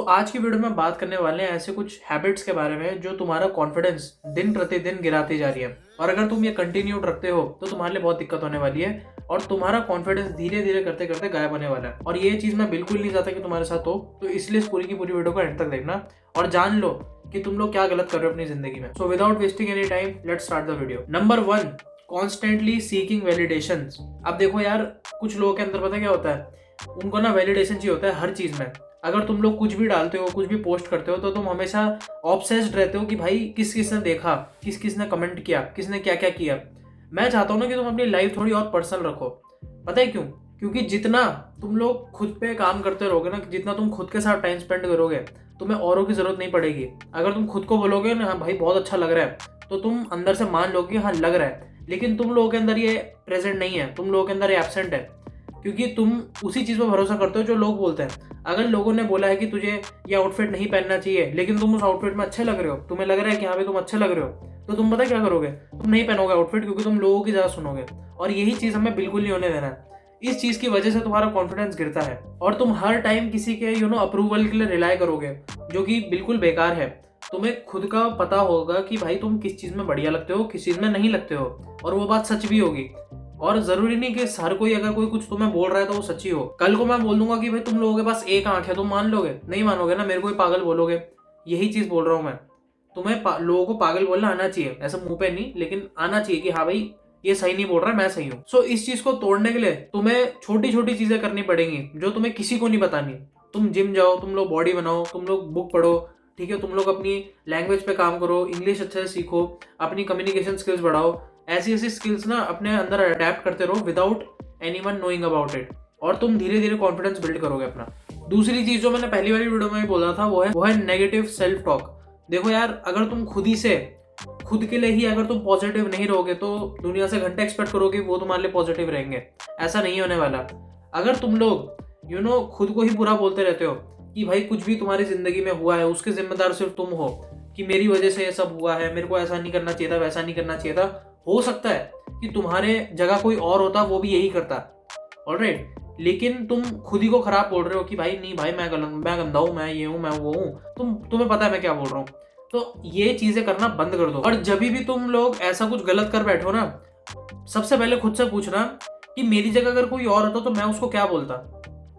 आज की वीडियो में बात करने वाले हैं ऐसे कुछ हैबिट्स के बारे में जो तुम्हारा कॉन्फिडेंस दिन प्रतिदिन गिराती जा रही है। और अगर तुम ये कंटिन्यू रखते हो तो तुम्हारे लिए बहुत दिक्कत होने वाली है और तुम्हारा कॉन्फिडेंस धीरे धीरे करते करते गायब होने वाला है। और ये चीज़ मैं बिल्कुल नहीं चाहता कि तुम्हारे साथ हो, तो इसलिए इस पूरी की पूरी वीडियो को एंड तक देखना और जान लो कि तुम लोग क्या गलत कर रहे हो अपनी जिंदगी में। So without wasting any time let's start the video. Number 1, constantly seeking validation. अब देखो यार, कुछ लोगों के अंदर पता क्या होता है, उनको ना वैलिडेशन चाहिए होता है हर चीज़ में। अगर तुम लोग कुछ भी डालते हो, कुछ भी पोस्ट करते हो, तो तुम हमेशा ऑब्सेस्ड रहते हो कि भाई किस किस ने देखा, किस किस ने कमेंट किया, किसने क्या क्या किया। मैं चाहता हूँ ना कि तुम अपनी लाइफ थोड़ी और पर्सनल रखो। पता है क्यों? क्योंकि जितना तुम लोग खुद पे काम करते रहोगे ना, जितना तुम खुद के साथ टाइम स्पेंड करोगे, तुम्हें औरों की जरूरत नहीं पड़ेगी। अगर तुम खुद को बोलोगे ना हाँ भाई बहुत अच्छा लग रहा है, तो तुम अंदर से मान लोगे हाँ लग रहा है, लेकिन तुम लोगों के अंदर ये प्रेजेंट नहीं है, तुम लोगों के अंदर ये एब्सेंट है। क्योंकि तुम उसी चीज़ पर भरोसा करते हो जो लोग बोलते हैं। अगर लोगों ने बोला है कि तुझे ये आउटफिट नहीं पहनना चाहिए, लेकिन तुम उस आउटफिट में अच्छे लग रहे हो, तुम्हें लग रहा है कि हाँ भाई तुम अच्छे लग रहे हो, तो तुम पता क्या करोगे? तुम नहीं पहनोगे आउटफिट, क्योंकि तुम लोगों की ज़्यादा सुनोगे। और यही चीज़ हमें बिल्कुल नहीं होने देना है। इस चीज़ की वजह से तुम्हारा कॉन्फिडेंस गिरता है और तुम हर टाइम किसी के अप्रूवल के लिए रिलाई करोगे, जो कि बिल्कुल बेकार है। तुम्हें खुद का पता होगा कि भाई तुम किस चीज़ में बढ़िया लगते हो, किस चीज़ में नहीं लगते हो, और वो बात सच भी होगी। और जरूरी नहीं कि हर कोई अगर कोई कुछ तुम्हें बोल रहा है तो वो सच्ची हो। कल को मैं बोल दूंगा कि भाई तुम लोगों के पास एक आंख है, तुम मान लोगे? नहीं मानोगे ना, मेरे को ही पागल बोलोगे। यही चीज बोल रहा हूँ मैं। तुम्हें लोगों को पागल बोलना आना चाहिए, ऐसा मुंह पे नहीं, लेकिन आना चाहिए कि हाँ भाई ये सही नहीं बोल रहा, मैं सही हूँ। इस चीज को तोड़ने के लिए तुम्हें छोटी छोटी चीजें करनी पड़ेंगी जो तुम्हें किसी को नहीं बतानी। तुम जिम जाओ, तुम लोग बॉडी बनाओ, तुम लोग बुक पढ़ो, ठीक है, तुम लोग अपनी लैंग्वेज पे काम करो, इंग्लिश अच्छे से सीखो, अपनी कम्युनिकेशन स्किल्स बढ़ाओ। ऐसी ऐसी स्किल्स ना अपने अंदर अडेप्ट करते रहो without anyone knowing about it, और तुम धीरे धीरे कॉन्फिडेंस बिल्ड करोगे अपना। दूसरी चीज जो मैंने पहली वाली वीडियो में भी बोला था वो है नेगेटिव सेल्फ टॉक। देखो यार, अगर तुम खुद ही से खुद के लिए ही अगर तुम पॉजिटिव नहीं रहोगे तो दुनिया से घंटे एक्सपेक्ट करोगे वो तुम्हारे लिए पॉजिटिव रहेंगे। ऐसा नहीं होने वाला। अगर तुम लोग खुद को ही बुरा बोलते रहते हो कि भाई कुछ भी तुम्हारी जिंदगी में हुआ है उसके जिम्मेदार सिर्फ तुम हो, कि मेरी वजह से ये सब हुआ है, मेरे को ऐसा नहीं करना चाहिए था, वैसा नहीं करना चाहिए था, हो सकता है कि तुम्हारे जगह कोई और होता वो भी यही करता। ऑलराइट, लेकिन तुम खुद ही को खराब बोल रहे हो कि भाई नहीं भाई मैं गंदा हूँ, मैं ये हूँ, मैं वो हूँ। तुम्हें पता है मैं क्या बोल रहा हूँ। तो ये चीजें करना बंद कर दो। और जब भी तुम लोग ऐसा कुछ गलत कर बैठो ना, सबसे पहले खुद से पूछना कि मेरी जगह अगर कोई और होता तो मैं उसको क्या बोलता।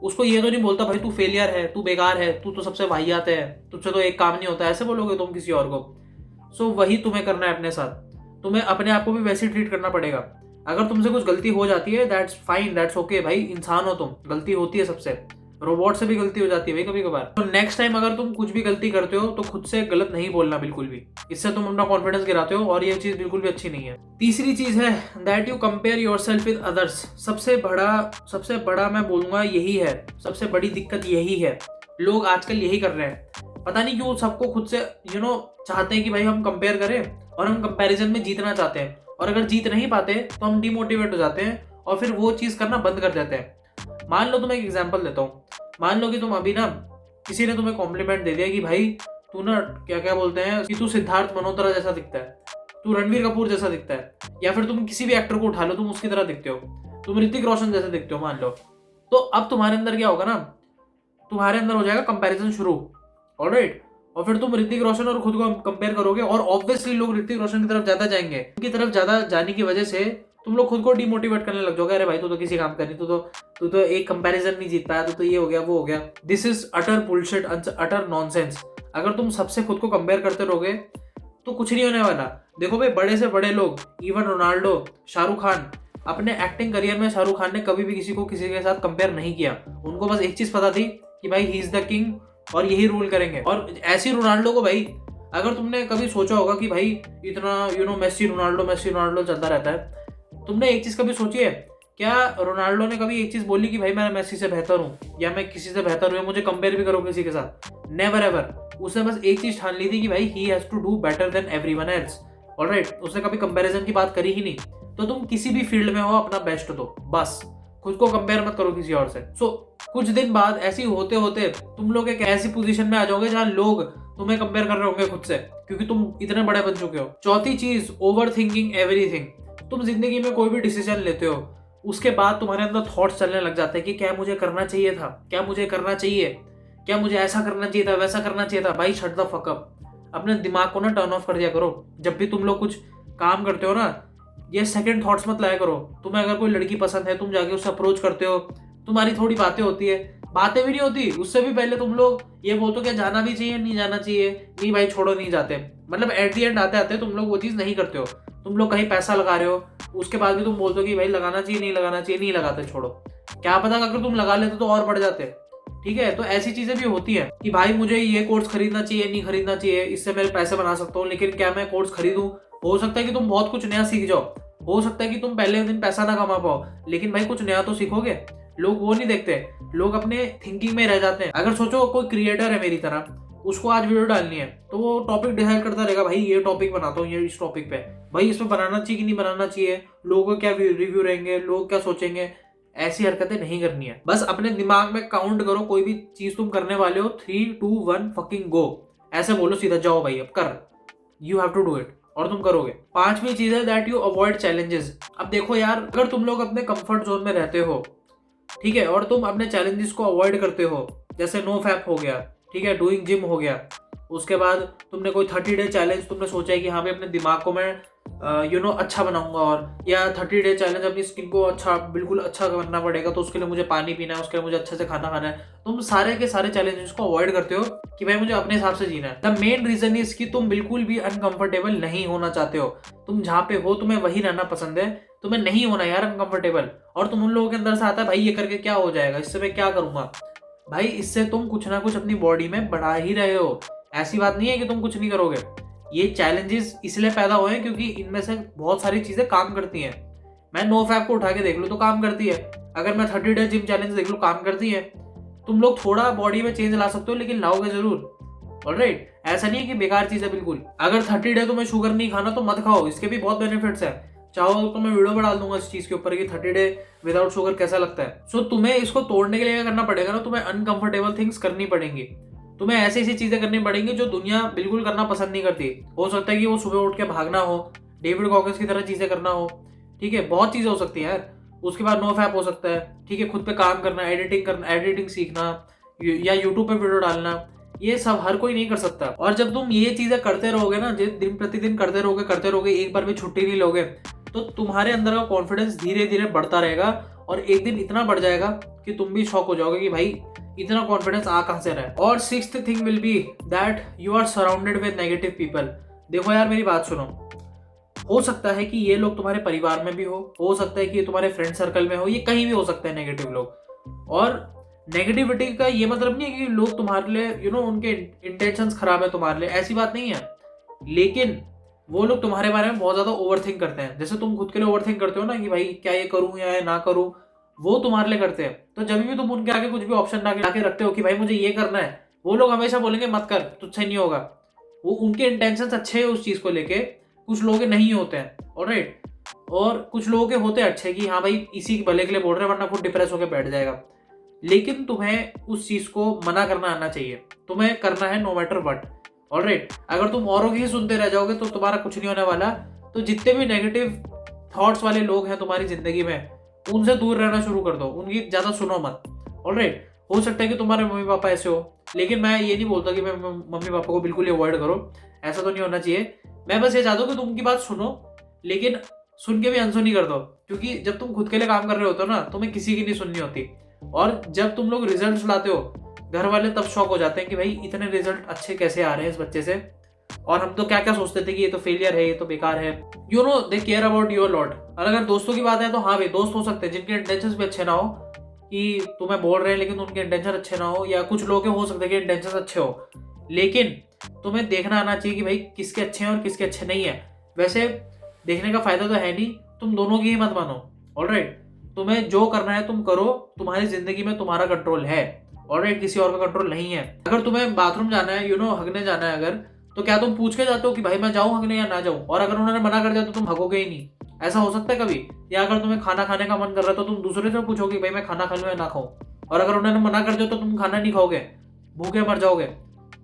उसको ये तो नहीं बोलता भाई तू फेलियर है, तू बेकार है, तू तो सबसे वाहियात है, तुझसे तो एक काम नहीं होता, ऐसे बोलोगे तुम किसी और को। वही तुम्हें करना है अपने साथ। तुम्हें अपने आप को भी वैसे ट्रीट करना पड़ेगा। अगर तुमसे कुछ गलती हो जाती है दैट्स फाइन, दैट्स ओके भाई, इंसान हो तुम, गलती होती है सबसे, रोबोट से भी गलती हो जाती है भाई कभी कभार। तो नेक्स्ट टाइम अगर तुम कुछ भी गलती करते हो तो खुद से गलत नहीं बोलना बिल्कुल भी, इससे तुम अपना कॉन्फिडेंस गिराते हो और ये चीज बिल्कुल भी अच्छी नहीं है। तीसरी चीज है that you compare yourself with others. सबसे बड़ा मैं बोलूंगा यही है, सबसे बड़ी दिक्कत यही है। लोग आजकल यही कर रहे हैं, पता नहीं क्यों सबको खुद से चाहते हैं कि भाई हम कंपेयर करें, और हम कंपैरिजन में जीतना चाहते हैं, और अगर जीत नहीं पाते तो हम डिमोटिवेट हो जाते हैं और फिर वो चीज करना बंद कर देते हैं। मान लो, तुम्हें एक एग्जांपल देता हूँ। मान लो कि तुम अभी ना किसी ने तुम्हें कॉम्प्लीमेंट दे दिया कि भाई तू ना क्या क्या बोलते हैं कि तू सिद्धार्थ मल्होत्रा जैसा दिखता है, तू रणवीर कपूर जैसा दिखता है, या फिर तुम किसी भी एक्टर को उठा लो तुम उसकी तरह दिखते हो, तुम ऋतिक रोशन जैसे दिखते हो मान लो। तो अब तुम्हारे अंदर क्या होगा ना, तुम्हारे अंदर हो जाएगा कंपैरिजन शुरू। ऑलराइट, और फिर तुम ऋतिक रोशन और खुद को कंपेयर करोगे, और ऑब्वियसली लोग ऋतिक रोशन की तरफ ज्यादा जाएंगे। उनकी तरफ ज्यादा जाने की वजह से तुम लोग खुद को डिमोटिवेट करने लग जाओगे। अरे भाई तू तो किसी काम का नहीं, तू तो एक कंपैरिजन नहीं जीत पाया, तो ये हो गया वो हो गया। This is utter bullshit, utter nonsense. अगर तुम सबसे खुद को कंपेयर करते रहोगे तो कुछ नहीं होने वाला। देखो भाई, बड़े से बड़े लोग, इवन रोनाल्डो, शाहरुख खान, अपने एक्टिंग करियर में शाहरुख खान ने कभी भी किसी को किसी के साथ कंपेयर नहीं किया। उनको बस एक चीज पता थी कि भाई ही इज द किंग और यही रूल करेंगे। और ऐसी रोनाल्डो को भाई, अगर तुमने कभी सोचा होगा कि भाई इतना मेसी रोनाल्डो चलता रहता है, तुमने एक चीज कभी सोची है क्या? रोनाल्डो ने कभी एक चीज बोली कि भाई मैं मेसी से बेहतर हूँ या मैं किसी से बेहतर हूँ, मुझे कंपेयर भी करो किसी के साथ? Never ever. उसने बस एक चीज ठान ली थी कि भाई ही has to do better than everyone else. Alright, उसने कभी कंपैरिजन की बात करी ही नहीं। तो तुम किसी भी फील्ड में हो अपना बेस्ट दो, बस खुद को कंपेयर मत करो किसी और से। कुछ दिन बाद ऐसी होते होते तुम लोग एक ऐसी पोजीशन में आ जाओगे जहां लोग तुम्हें कंपेयर कर रहे होंगे खुद से, क्योंकि तुम इतने बड़े बन चुके हो। चौथी चीज, ओवर थिंकिंग एवरीथिंग। तुम जिंदगी में कोई भी डिसीजन लेते हो, उसके बाद तुम्हारे अंदर थॉट्स चलने लग जाते हैं कि क्या मुझे करना चाहिए था, क्या मुझे करना चाहिए, क्या मुझे ऐसा करना चाहिए था, वैसा करना चाहिए था। भाई शट द फक अप। अपने दिमाग को ना टर्न ऑफ कर दिया करो। जब भी तुम लोग कुछ काम करते हो ना, ये सेकंड थॉट्स मत लाया करो। तुम्हें अगर कोई लड़की पसंद है, तुम जाके उससे अप्रोच करते हो, तुम्हारी थोड़ी बातें होती है, बातें भी नहीं होती, उससे भी पहले तुम लोग ये बोलते हो क्या जाना भी चाहिए, नहीं जाना चाहिए, नहीं भाई छोड़ो नहीं जाते। मतलब एट दी एंड आते आते तुम लोग वो चीज़ नहीं करते हो। तुम लोग कहीं पैसा लगा रहे हो, उसके बाद भी तुम बोलते हो कि भाई लगाना चाहिए, नहीं लगाना चाहिए, नहीं लगाते, छोड़ो। क्या पता अगर तुम लगा लेते तो और बढ़ जाते। ठीक है, तो ऐसी चीजें भी होती हैं कि भाई मुझे ये कोर्स खरीदना चाहिए, नहीं खरीदना चाहिए, इससे मैं पैसे बना सकता हूँ, लेकिन क्या मैं कोर्स खरीदूं। हो सकता है कि तुम बहुत कुछ नया सीख जाओ, हो सकता है कि तुम पहले दिन पैसा ना कमा पाओ, लेकिन भाई कुछ नया तो सीखोगे। लोग वो नहीं देखते, लोग अपने थिंकिंग में रह जाते हैं। अगर सोचो कोई क्रिएटर है मेरी तरह, उसको आज वीडियो डालनी है, तो वो टॉपिक डिसाइड करता रहेगा, भाई ये टॉपिक बनाता हूँ, ये इस टॉपिक पे, भाई इसमें बनाना चाहिए कि नहीं बनाना चाहिए, लोगों को क्या रिव्यू रहेंगे, लोग क्या सोचेंगे। ऐसी हरकतें नहीं करनी है। बस अपने दिमाग में काउंट करो, कोई भी चीज तुम करने वाले हो, 3 2 1 फकिंग गो, ऐसे बोलो सीधा, जाओ भाई अब कर, you have to do it, और तुम करोगे। पांचवी चीज है दैट यू अवॉइड चैलेंजेस। अब देखो यार, अगर तुम लोग अपने कंफर्ट जोन में रहते हो, ठीक है, और तुम अपने चैलेंजेस को अवॉइड करते हो, जैसे नो फैप हो गया, ठीक है, डूइंग जिम हो गया, उसके बाद तुमने कोई 30 डे चैलेंज तुमने सोचा है कि हाँ भाई अपने दिमाग को मैं अच्छा बनाऊंगा, और या 30 डे चैलेंज अपनी स्किन को अच्छा, बिल्कुल अच्छा करना पड़ेगा, तो उसके लिए मुझे पानी पीना है, उसके लिए मुझे अच्छे से खाना खाना है। तुम सारे के सारे चैलेंजेस को अवॉइड करते हो कि भाई मुझे अपने हिसाब से जीना है। द मेन रीजन इज कि तुम बिल्कुल भी अनकंफर्टेबल नहीं होना चाहते हो। तुम जहाँ पे हो तुम्हें वही रहना पसंद है, तुम्हें नहीं होना यार अनकंफर्टेबल। और तुम उन लोगों के अंदर से आता है भाई ये करके क्या हो जाएगा, इससे मैं क्या करूंगा। भाई इससे तुम कुछ ना कुछ अपनी बॉडी में बढ़ा ही रहे हो। ऐसी बात नहीं है कि तुम कुछ नहीं करोगे। ये चैलेंजेस इसलिए पैदा हुए हैं क्योंकि इनमें से बहुत सारी चीजें काम करती हैं। मैं नो फैप को उठा के देख लूँ तो काम करती है, अगर मैं 30 डे जिम चैलेंज देख लूँ काम करती है। तुम लोग थोड़ा बॉडी में चेंज ला सकते हो, लेकिन लाओगे जरूर। ऑलराइट, ऐसा नहीं है कि बेकार चीज है बिल्कुल। अगर 30 डे तुम्हें शुगर नहीं खाना तो मत खाओ, इसके भी बहुत बेनिफिट्स है। चाहो तो मैं वीडियो बना दूंगा इस चीज के ऊपर कि 30 डे विदाउट शुगर कैसा लगता है। सो तुम्हें इसको तोड़ने के लिए क्या करना पड़ेगा ना, तुम्हें अनकंफर्टेबल थिंग्स करनी पड़ेंगी। तुम्हें ऐसी ऐसी चीजें करनी पड़ेंगी जो दुनिया बिल्कुल करना पसंद नहीं करती। हो सकता है कि वो सुबह उठ के भागना हो, डेविड गॉगिंस की तरह चीजें करना हो, ठीक है, बहुत चीजें हो सकती है यार। उसके बाद नो फैप हो सकता है, ठीक है, खुद पे काम करना, एडिटिंग करना, एडिटिंग सीखना, या यूट्यूब पे वीडियो डालना। ये सब हर कोई नहीं कर सकता। और जब तुम ये चीजें करते रहोगे ना, दिन प्रतिदिन करते रहोगे, एक बार भी छुट्टी नहीं लोगे, तो तुम्हारे अंदर का कॉन्फिडेंस धीरे धीरे बढ़ता रहेगा, और एक दिन इतना बढ़ जाएगा कि तुम भी शॉक हो जाओगे कि भाई इतना कॉन्फिडेंस आ कहां से रहा है। और sixth thing will be that you are surrounded with negative people. देखो यार मेरी बात सुनो, हो सकता है कि ये लोग तुम्हारे परिवार में भी हो सकता है कि ये तुम्हारे फ्रेंड सर्कल में हो, ये कहीं भी हो सकता है नेगेटिव लोग। और नेगेटिविटी का ये मतलब नहीं है कि लोग तुम्हारे लिए उनके इंटेंशंस खराब है तुम्हारे लिए, ऐसी बात नहीं है। लेकिन वो लोग तुम्हारे बारे में बहुत ज्यादा ओवरथिंक करते हैं, जैसे तुम खुद के लिए ओवरथिंक करते हो ना कि भाई क्या ये करूं या ना करूं, वो तुम्हारे लिए करते हैं। तो जब भी तुम उनके आगे कुछ भी ऑप्शन लाके रखते हो कि भाई मुझे ये करना है, वो लोग हमेशा बोलेंगे मत कर, तुझसे नहीं होगा। वो उनके इंटेंशन अच्छे है उस चीज को लेके, कुछ लोगों के नहीं होते हैं। ऑलराइट, और कुछ लोगों के होते हैं अच्छे कि हाँ भाई इसी के भले के लिए बोल रहे हैं, वरना खुद डिप्रेस होकर बैठ जाएगा। लेकिन तुम्हें उस चीज को मना करना आना चाहिए, तुम्हें करना है नो मैटर वट। ऑलराइट, अगर तुम औरों की ही सुनते रह जाओगे तो तुम्हारा कुछ नहीं होने वाला। तो जितने भी नेगेटिव थॉट्स वाले लोग हैं तुम्हारी जिंदगी में, उनसे दूर रहना शुरू कर दो, उनकी ज्यादा सुनो मत। ऑलराइट, हो सकता है कि तुम्हारे मम्मी पापा ऐसे हो, लेकिन मैं ये नहीं बोलता कि मैं मम्मी पापा को बिल्कुल ही अवॉइड करो, ऐसा तो नहीं होना चाहिए। मैं बस ये चाहता हूँ कि तुम उनकी बात सुनो, लेकिन सुन के भी अनसुनी कर दो, क्योंकि जब तुम खुद के लिए काम कर रहे होते हो ना, तुम्हें किसी की नहीं सुननी होती। और जब तुम लोग रिजल्ट लाते हो, घर वाले तब शॉक हो जाते हैं कि भाई इतने रिजल्ट अच्छे कैसे आ रहे हैं इस बच्चे से, और हम तो क्या क्या सोचते थे कि ये तो फेलियर है, ये तो बेकार है। They care about your lot. और अगर दोस्तों की बात है तो हाँ भाई, दोस्त हो सकते हैं जिनके इंटेंशंस भी अच्छे ना हो, कि तुम्हें बोल रहे हैं लेकिन उनके इंटेंशन अच्छे ना हो, या कुछ लोग हो सकते हैं कि इंटेंशन अच्छे हो, लेकिन तुम्हें देखना आना चाहिए कि भाई किसके अच्छे हैं और किसके अच्छे नहीं है। वैसे देखने का फायदा तो है नहीं, तुम दोनों की ही मत मानो। ऑलराइट, तुम्हें जो करना है तुम करो, तुम्हारी जिंदगी में तुम्हारा कंट्रोल है। ऑलराइट, किसी और का कंट्रोल नहीं है। अगर तुम्हें बाथरूम जाना है, हगने जाना है अगर, तो क्या तुम पूछ के जाते हो कि भाई मैं जाऊं हगने या ना जाऊं? और अगर उन्होंने मना कर दिया तो तुम हगोगे ही नहीं, ऐसा हो सकता है कभी? या अगर तुम्हें खाना खाने का मन कर रहा है तो तुम दूसरे से पूछोगे भाई मैं खाना खा लूं या ना खाऊं? और अगर उन्होंने मना कर दिया तो तुम खाना नहीं खाओगे, भूखे मर जाओगे?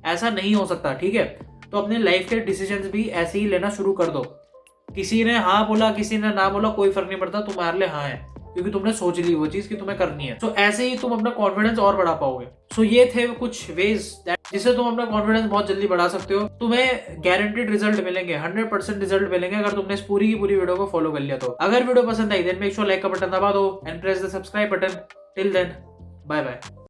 ऐसा नहीं हो सकता, ठीक है? तो अपने लाइफ के डिसीजंस भी ऐसे ही लेना शुरू कर दो। किसी ने हाँ बोला, किसी ने ना बोला, कोई फर्क नहीं पड़ता, तुम्हारे लिए हाँ है। क्योंकि तुमने सोच ली वो चीज कि तुम्हें करनी है। सो ऐसे ही तुम अपना कॉन्फिडेंस और बढ़ा पाओगे। सो ये थे कुछ वेज जिससे तुम अपना कॉन्फिडेंस बहुत जल्दी बढ़ा सकते हो। तुम्हें गारंटीड रिजल्ट मिलेंगे, 100% रिजल्ट मिलेंगे अगर तुमने इस पूरी की पूरी वीडियो को फॉलो कर लिया तो। अगर वीडियो पसंद आई देन मेक श्योर लाइक का बटन दबा दो and press the subscribe button. Till then bye bye.